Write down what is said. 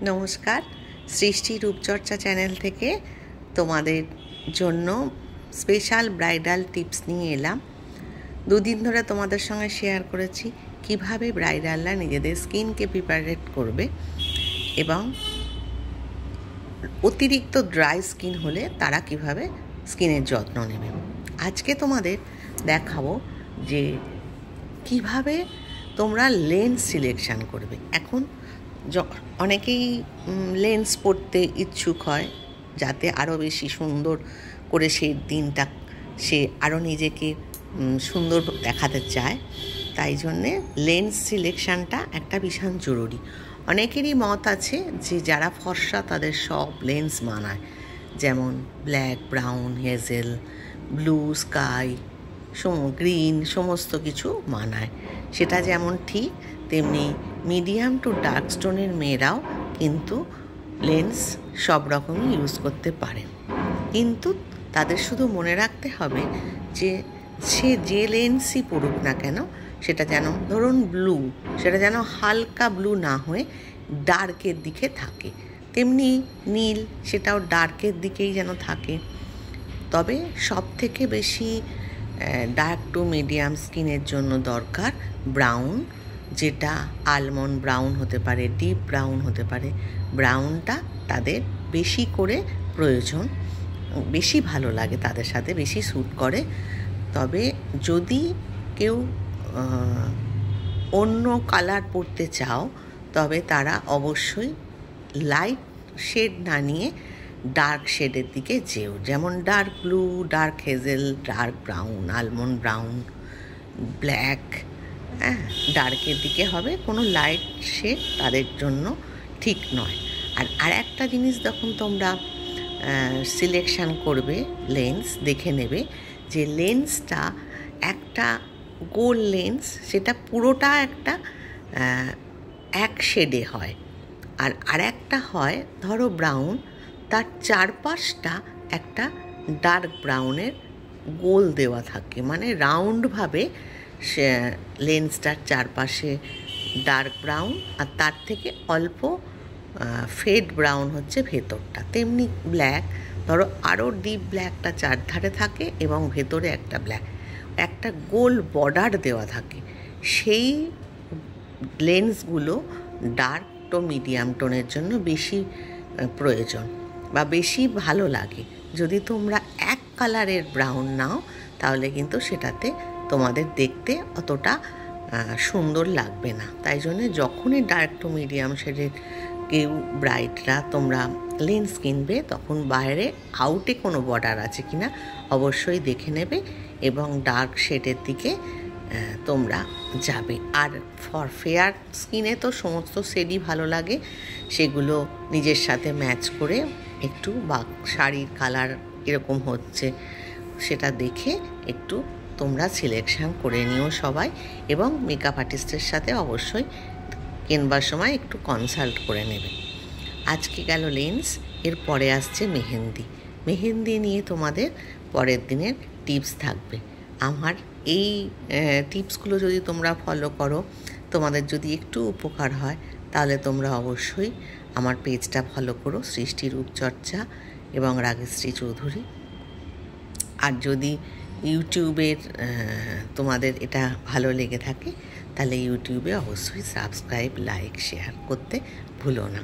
নমস্কার, সৃষ্টি রূপচর্চা চ্যানেল থেকে তোমাদের জন্য স্পেশাল ব্রাইডাল টিপস নিয়ে এলাম। দুদিন ধরে তোমাদের সঙ্গে শেয়ার করেছি কিভাবে ব্রাইডালরা নিজেদের স্কিনকে প্রিপারেট করবে এবং অতিরিক্ত ড্রাই স্কিন হলে তারা কিভাবে স্কিনের যত্ন নেবে। আজকে তোমাদের দেখাবো যে কিভাবে তোমরা লেন্স সিলেকশান করবে। এখন অনেকেই লেন্স পরতে ইচ্ছুক হয়, যাতে আরও বেশি সুন্দর করে সেই দিনটা সে আরও নিজেকে সুন্দর দেখাতে চায়। তাই জন্যে লেন্স সিলেকশানটা একটা ভীষণ জরুরি। অনেকেরই মত আছে যে যারা ফর্সা তাদের সব লেন্স মানায়, যেমন black, brown, hazel, blue, sky, green সমস্ত কিছু মানায়। সেটা যেমন ঠিক, তেমনি মিডিয়াম টু ডার্ক স্টোনের মেয়েরাও কিন্তু লেন্স সব রকমই ইউজ করতে পারে। কিন্তু তাদের শুধু মনে রাখতে হবে যে সে যে লেন্সই পড়ুক না কেন, সেটা যেন ধরুন ব্লু, সেটা যেন হালকা ব্লু না হয়ে ডার্কের দিকে থাকে। তেমনি নীল, সেটাও ডার্কের দিকেই যেন থাকে। তবে সব থেকে বেশি ডার্ক টু মিডিয়াম স্কিনের জন্য দরকার ব্রাউন, যেটা আলমন্ড ব্রাউন হতে পারে, ডিপ ব্রাউন হতে পারে। ব্রাউনটা তাদের বেশি করে প্রয়োজন, বেশি ভালো লাগে, তাদের সাথে বেশি স্যুট করে। তবে যদি কেউ অন্য কালার পরতে চাও, তবে তারা অবশ্যই লাইট শেড না নিয়ে ডার্ক শেডের দিকে যেও, যেমন dark blue, dark hazel, dark brown, almond brown, black. ডার্কের দিকে হবে, কোনো লাইট শেড তাদের জন্য ঠিক নয়। আর একটা জিনিস যখন তোমরা সিলেকশান করবে, লেন্স দেখে নেবে যে লেন্সটা একটা গোল লেন্স, সেটা পুরোটা একটা এক শেডে হয়। আর একটা হয় ধরো ব্রাউন, তার চারপাশটা একটা ডার্ক ব্রাউনের গোল দেওয়া থাকে, মানে রাউন্ডভাবে সে লেন্সটার চারপাশে ডার্ক ব্রাউন, আর তার থেকে অল্প ফেড ব্রাউন হচ্ছে ভেতরটা। তেমনি ব্ল্যাক, ধরো আরও ডিপ ব্ল্যাকটা চারধারে থাকে এবং ভেতরে একটা ব্ল্যাক, একটা গোল বর্ডার দেওয়া থাকে। সেই লেন্সগুলো ডার্ক টু মিডিয়াম টোনের জন্য বেশি প্রয়োজন বা বেশি ভালো লাগে। যদি তোমরা এক কালারের ব্রাউন নাও, তাহলে কিন্তু সেটাতে তোমাদের দেখতে অতটা সুন্দর লাগবে না। তাই জন্য যখনই ডার্ক টু মিডিয়াম শেডের কেউ ব্রাইডরা তোমরা লেন্স কিনবে, তখন বাইরে আউটে কোনো বর্ডার আছে কিনা অবশ্যই দেখে নেবে এবং ডার্ক শেডের দিকে তোমরা যাবে। আর ফর ফেয়ার স্কিনে তো সমস্ত শেডই ভালো লাগে, সেগুলো নিজের সাথে ম্যাচ করে একটু, বা শাড়ির কালার এরকম হচ্ছে সেটা দেখে একটু তোমরা সিলেকশান করে নিও সবাই, এবং মেকআপ আর্টিস্টের সাথে অবশ্যই কেনবার সময় একটু কনসাল্ট করে নেবে। আজকে গেল লেন্স, এর পরে আসছে মেহেন্দি। মেহেন্দি নিয়ে তোমাদের পরের দিনের টিপস থাকবে। আমার এই টিপসগুলো যদি তোমরা ফলো করো, তোমাদের যদি একটু উপকার হয়, তাহলে তোমরা অবশ্যই আমার পেজটা ফলো করো, সৃষ্টি রূপচর্চা এবং রাগেশ্রী চৌধুরী। আর যদি ইউটিউবের তোমাদের এটা ভালো লেগে থাকে, তাহলে ইউটিউবে অবশ্যই সাবস্ক্রাইব, লাইক, শেয়ার করতে ভুলো না।